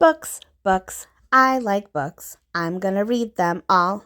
Books, books. I like books. I'm gonna read them all.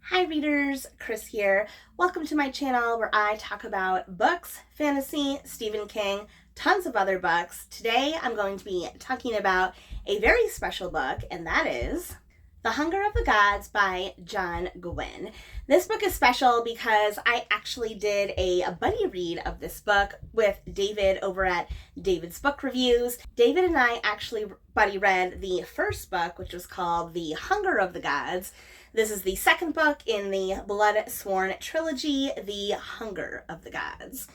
Hi readers, Chris here. Welcome to my channel where I talk about books, fantasy, Stephen King, tons of other books. Today I'm going to be talking about a very special book, and that is The Hunger of the Gods by John Gwynne. This book is special because I actually did a buddy read of this book with David over at David's Book Reviews. David and I actually buddy read the first book, which was called The Hunger of the Gods. This is the second book in the Bloodsworn trilogy, The Hunger of the Gods.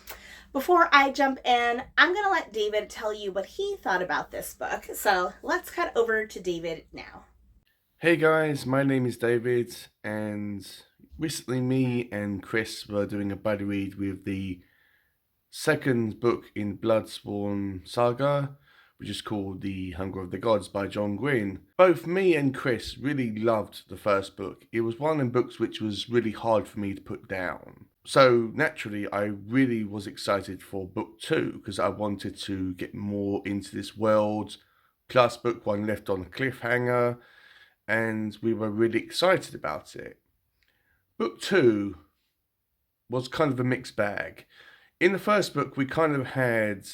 Before I jump in, I'm going to let David tell you what he thought about this book. So let's cut over to David now. Hey guys, my name is David, and recently me and Chris were doing a buddy read with the second book in Bloodsworn Saga, which is called The Hunger of the Gods by John Gwynne. Both me and Chris really loved the first book. It was one of the books which was really hard for me to put down. So naturally, I really was excited for book 2 because I wanted to get more into this world. Plus, book 1 left on a cliffhanger, and we were really excited about it. Book 2 was kind of a mixed bag. In the first book, we kind of had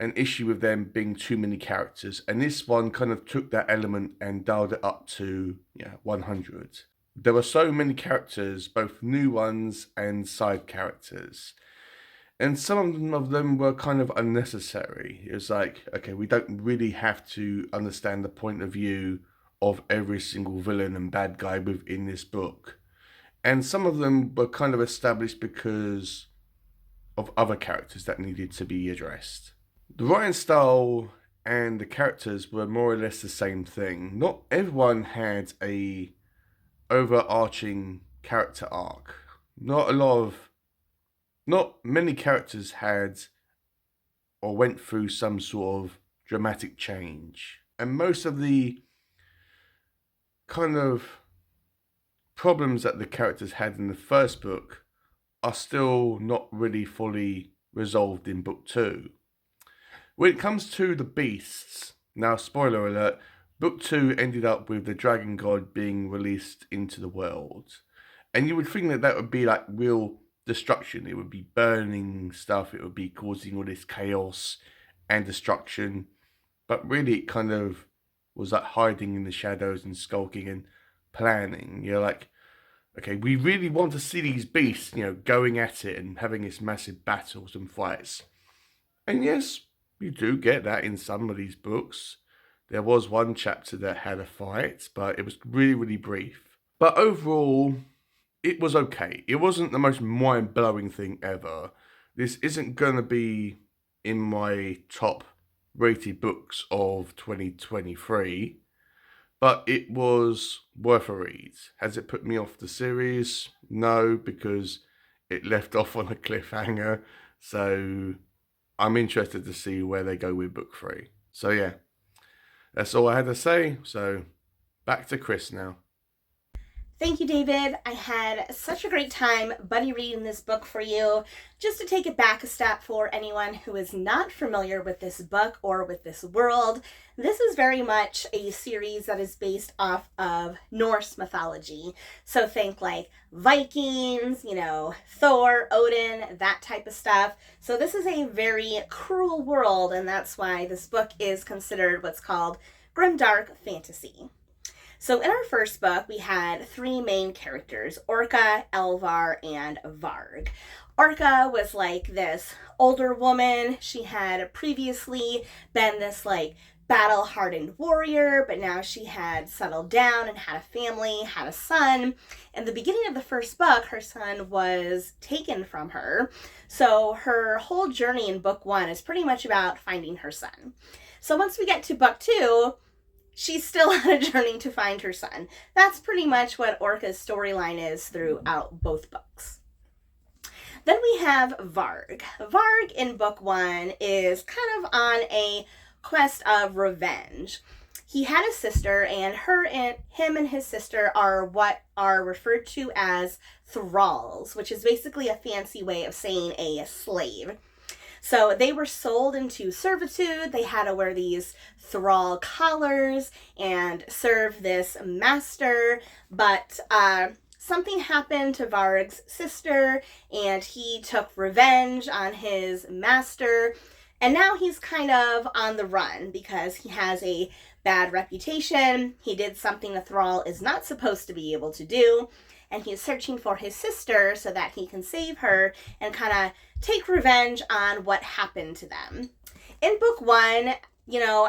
an issue with them being too many characters, and this one kind of took that element and dialed it up to 100. There were so many characters, both new ones and side characters, and some of them were kind of unnecessary. It was like, okay, we don't really have to understand the point of view of every single villain and bad guy within this book. And some of them were kind of established because of other characters that needed to be addressed. The writing style and the characters were more or less the same thing. Not everyone had a overarching character arc. Not many characters had or went through some sort of dramatic change. And most of the kind of problems that the characters had in the first book are still not really fully resolved in book 2. When it comes to the beasts, now spoiler alert, book 2 ended up with the dragon god being released into the world. And you would think that that would be like real destruction. It would be burning stuff, it would be causing all this chaos and destruction. But really it kind of was like hiding in the shadows and skulking and planning. You're like, okay, we really want to see these beasts, going at it and having this massive battles and fights. And yes, you do get that in some of these books. There was one chapter that had a fight, but it was really, really brief. But overall, it was okay. It wasn't the most mind-blowing thing ever. This isn't going to be in my top rated books of 2023, but it was worth a read. Has it put me off the series? No, because it left off on a cliffhanger, so I'm interested to see where they go with book 3. So yeah, that's all I had to say. So back to Chris now. Thank you, David. I had such a great time buddy reading this book for you. Just to take it back a step for anyone who is not familiar with this book or with this world, this is very much a series that is based off of Norse mythology. So think like Vikings, Thor, Odin, that type of stuff. So this is a very cruel world, and that's why this book is considered what's called grimdark fantasy. So in our first book, we had 3 main characters, Orca, Elvar, and Varg. Orca was like this older woman. She had previously been this battle-hardened warrior, but now she had settled down and had a family, had a son. In the beginning of the first book, her son was taken from her. So her whole journey in book 1 is pretty much about finding her son. So once we get to book 2, she's still on a journey to find her son. That's pretty much what Orca's storyline is throughout both books. Then we have Varg. Varg in book 1 is kind of on a quest of revenge. He had a sister, and him and his sister are what are referred to as thralls, which is basically a fancy way of saying a slave. So they were sold into servitude. They had to wear these thrall collars and serve this master, but something happened to Varg's sister, and he took revenge on his master, and now he's kind of on the run because he has a bad reputation. He did something a thrall is not supposed to be able to do, and he's searching for his sister so that he can save her and kind of take revenge on what happened to them. In book 1,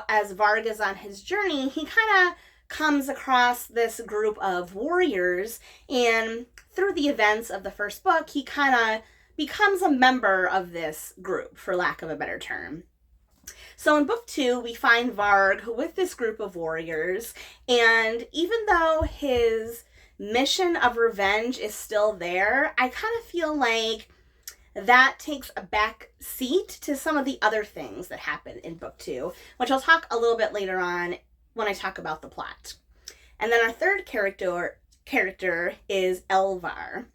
as Varg is on his journey, he kind of comes across this group of warriors, and through the events of the first book, he kind of becomes a member of this group, for lack of a better term. So in book 2, we find Varg with this group of warriors, and even though his mission of revenge is still there, I kind of feel like that takes a back seat to some of the other things that happen in book 2, which I'll talk a little bit later on when I talk about the plot. And then our third character is Elvar.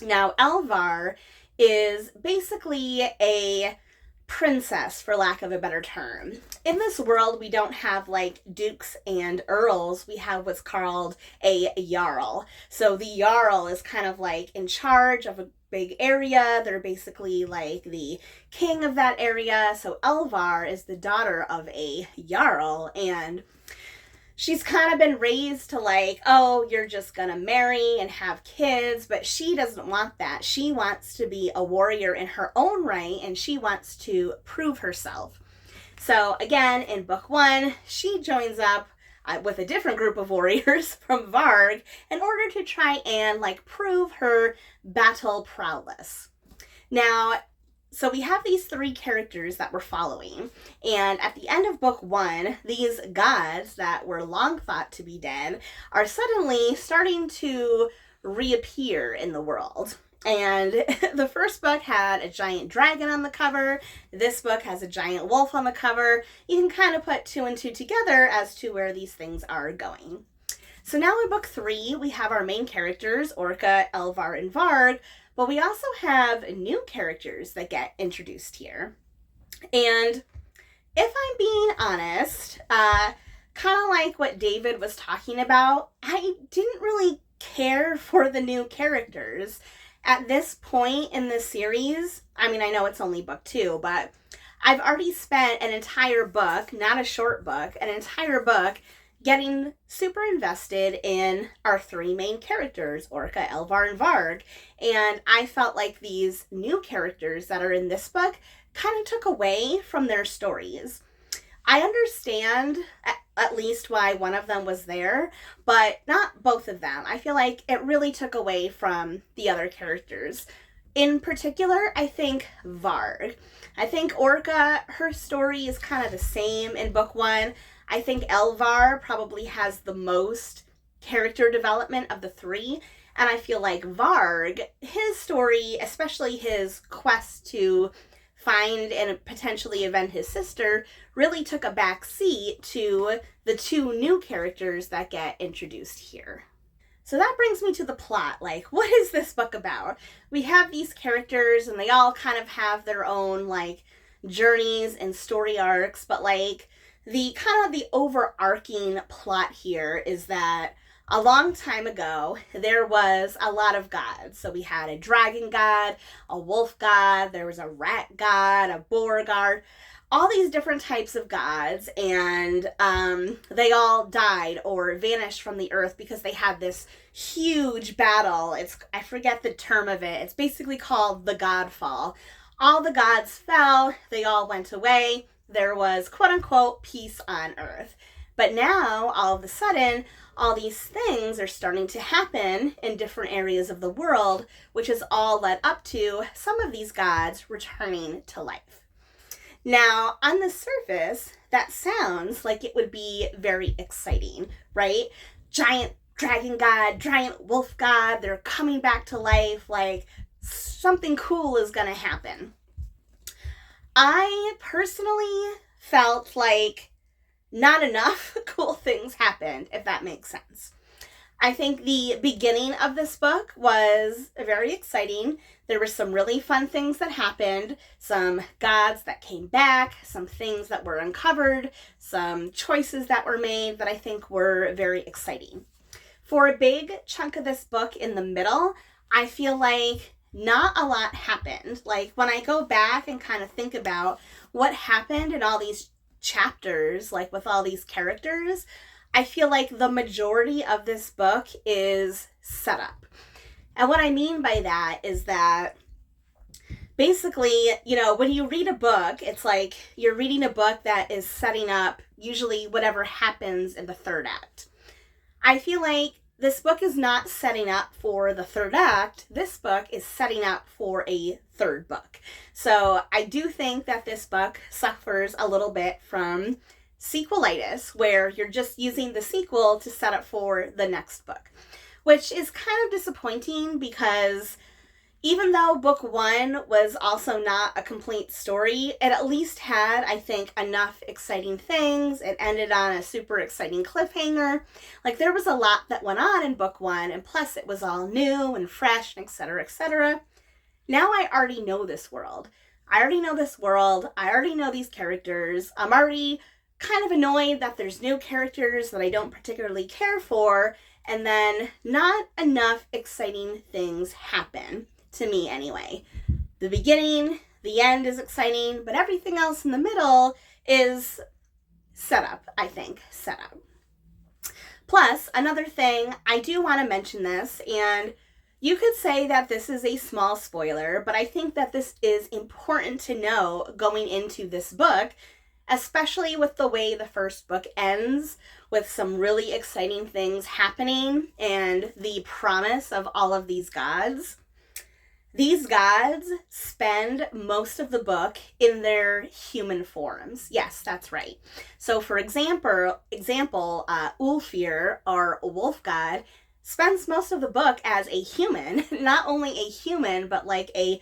Now, Elvar is basically a princess, for lack of a better term. In this world, we don't have like dukes and earls. We have what's called a jarl. So the jarl is kind of like in charge of a big area. They're basically like the king of that area. So Elvar is the daughter of a jarl, and she's kind of been raised to like, oh, you're just gonna marry and have kids, but she doesn't want that. She wants to be a warrior in her own right, and she wants to prove herself. So again, in book 1, she joins up with a different group of warriors from Varg in order to try and like prove her battle prowess. Now, so we have these 3 characters that we're following, and at the end of book 1, these gods that were long thought to be dead are suddenly starting to reappear in the world. And the first book had a giant dragon on the cover. This book has a giant wolf on the cover. You can kind of put 2 and 2 together as to where these things are going. So now in book 3, we have our main characters, Orca, Elvar, and Varg, but we also have new characters that get introduced here. And if I'm being honest, kind of like what David was talking about, I didn't really care for the new characters. At this point in this series, I mean, I know it's only book 2, but I've already spent an entire book, not a short book, an entire book getting super invested in our 3 main characters, Orca, Elvar, and Varg. And I felt like these new characters that are in this book kind of took away from their stories. I understand at least why one of them was there, but not both of them. I feel like it really took away from the other characters. In particular, I think Varg. I think Orca, her story is kind of the same in book 1. I think Elvar probably has the most character development of the 3. And I feel like Varg, his story, especially his quest to find and potentially avenge his sister, really took a back seat to the 2 new characters that get introduced here. So that brings me to the plot. Like, what is this book about? We have these characters and they all kind of have their own like journeys and story arcs, but like the kind of the overarching plot here is that a long time ago, there was a lot of gods. So we had a dragon god, a wolf god, there was a rat god, a boar god, all these different types of gods, and they all died or vanished from the earth because they had this huge battle. I forget the term of it. It's basically called the Godfall. All the gods fell, they all went away. There was quote-unquote peace on earth. But now, all of a sudden, all these things are starting to happen in different areas of the world, which has all led up to some of these gods returning to life. Now, on the surface, that sounds like it would be very exciting, right? Giant dragon god, giant wolf god, they're coming back to life, like something cool is gonna happen. I personally felt like not enough cool things happened, if that makes sense. I think the beginning of this book was very exciting. There were some really fun things that happened, some gods that came back, some things that were uncovered, some choices that were made that I think were very exciting. For a big chunk of this book in the middle, I feel like not a lot happened. Like when I go back and kind of think about what happened in all these chapters, like with all these characters, I feel like the majority of this book is setup. And what I mean by that is that basically, when you read a book, it's like you're reading a book that is setting up usually whatever happens in the third act. I feel like this book is not setting up for the third act. This book is setting up for a third book. So I do think that this book suffers a little bit from sequelitis, where you're just using the sequel to set up for the next book, which is kind of disappointing because even though book one was also not a complete story, it at least had, I think, enough exciting things. It ended on a super exciting cliffhanger. Like, there was a lot that went on in book one, and plus it was all new and fresh, and etc., etc. Now I already know this world. I already know these characters. I'm already kind of annoyed that there's new characters that I don't particularly care for, and then not enough exciting things happen. To me, anyway. The beginning, the end is exciting, but everything else in the middle is setup, I think. Setup. Plus, another thing, I do want to mention this, and you could say that this is a small spoiler, but I think that this is important to know going into this book, especially with the way the first book ends, with some really exciting things happening and the promise of all of these gods. These gods spend most of the book in their human forms. Yes, that's right. So for example, Ulfir, our wolf god, spends most of the book as a human. Not only a human, but like a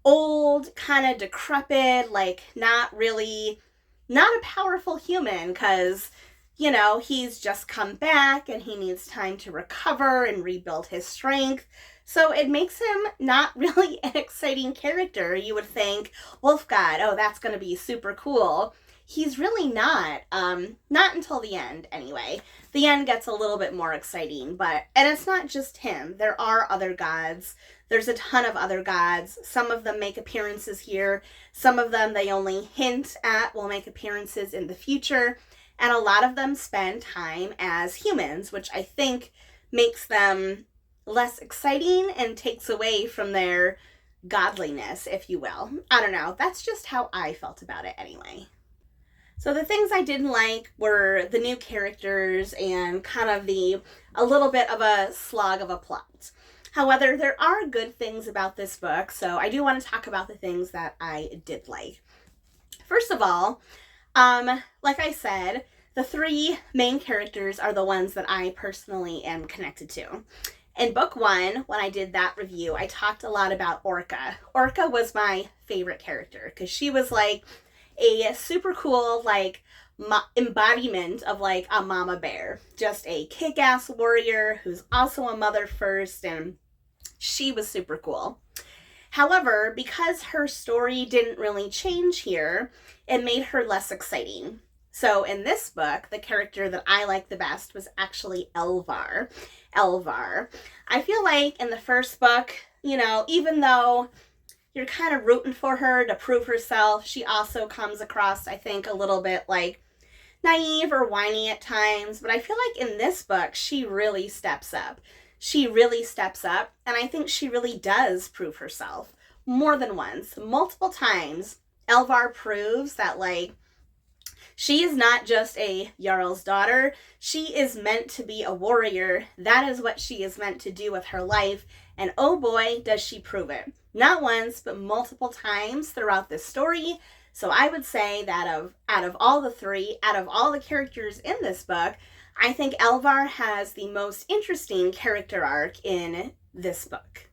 old, kind of decrepit, like not a powerful human, because he's just come back and he needs time to recover and rebuild his strength. So it makes him not really an exciting character. You would think, Wolf God, oh, that's going to be super cool. He's really not. Not until the end, anyway. The end gets a little bit more exciting, and it's not just him. There are other gods. There's a ton of other gods. Some of them make appearances here. Some of them they only hint at will make appearances in the future. And a lot of them spend time as humans, which I think makes them less exciting and takes away from their godliness, if you will. I don't know. That's just how I felt about it anyway. So the things I didn't like were the new characters and kind of a little bit of a slog of a plot. However, there are good things about this book, so I do want to talk about the things that I did like. First of all, like I said, the three main characters are the ones that I personally am connected to. In book one, when I did that review, I talked a lot about Orca. Orca was my favorite character because she was like a super cool, like, embodiment of like a mama bear. Just a kick-ass warrior who's also a mother first, and she was super cool. However, because her story didn't really change here, it made her less exciting. So in this book, the character that I liked the best was actually Elvar. I feel like in the first book, even though you're kind of rooting for her to prove herself, she also comes across, I think, a little bit like naive or whiny at times. But I feel like in this book, she really steps up. And I think she really does prove herself more than once, multiple times. Elvar proves that, like, she is not just a Jarl's daughter. She is meant to be a warrior. That is what she is meant to do with her life. And oh boy, does she prove it. Not once, but multiple times throughout this story. So I would say that out of all the characters in this book, I think Elvar has the most interesting character arc in this book.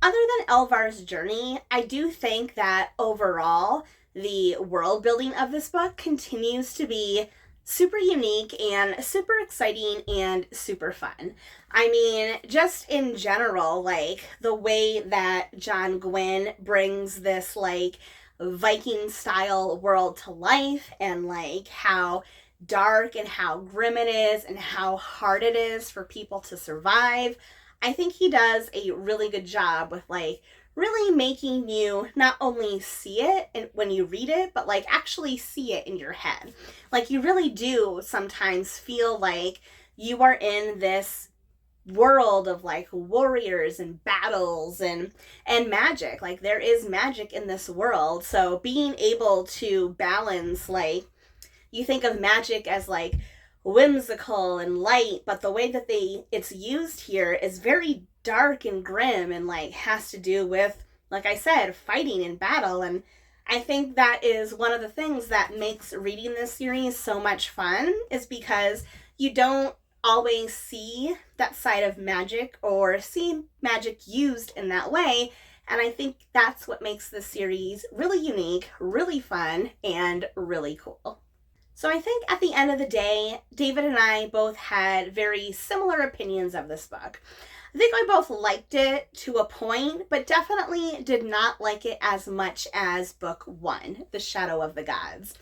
Other than Elvar's journey, I do think that overall, the world building of this book continues to be super unique and super exciting and super fun. I mean, just in general, like the way that John Gwynne brings this like Viking style world to life, and like how dark and how grim it is and how hard it is for people to survive. I think he does a really good job with like really making you not only see it when you read it, but like actually see it in your head. Like you really do sometimes feel like you are in this world of like warriors and battles and magic. Like there is magic in this world. So being able to balance, like, you think of magic as like whimsical and light, but the way that it's used here is very dark and grim and like has to do with, like I said, fighting and battle. And I think that is one of the things that makes reading this series so much fun, is because you don't always see that side of magic or see magic used in that way. And I think that's what makes this series really unique, really fun, and really cool. So I think at the end of the day, David and I both had very similar opinions of this book. I think I both liked it to a point, but definitely did not like it as much as book 1, The Shadow of the Gods.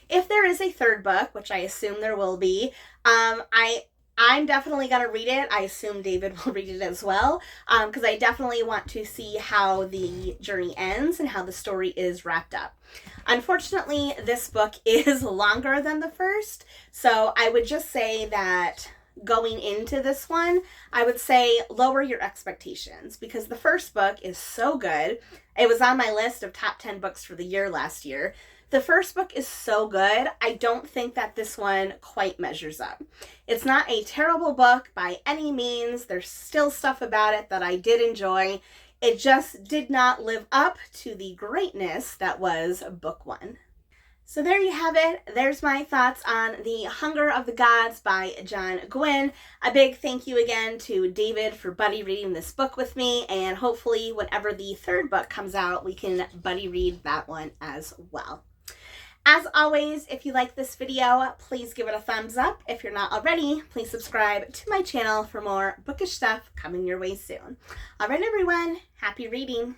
If there is a third book, which I assume there will be, I'm definitely going to read it. I assume David will read it as well, because I definitely want to see how the journey ends and how the story is wrapped up. Unfortunately, this book is longer than the first, so I would just say that going into this one, I would say lower your expectations, because the first book is so good. It was on my list of top 10 books for the year last year. The first book is so good, I don't think that this one quite measures up. It's not a terrible book by any means. There's still stuff about it that I did enjoy. It just did not live up to the greatness that was book 1. So there you have it. There's my thoughts on The Hunger of the Gods by John Gwynne. A big thank you again to David for buddy reading this book with me, and hopefully whenever the third book comes out, we can buddy read that one as well. As always, if you like this video, please give it a thumbs up. If you're not already, please subscribe to my channel for more bookish stuff coming your way soon. All right, everyone, happy reading.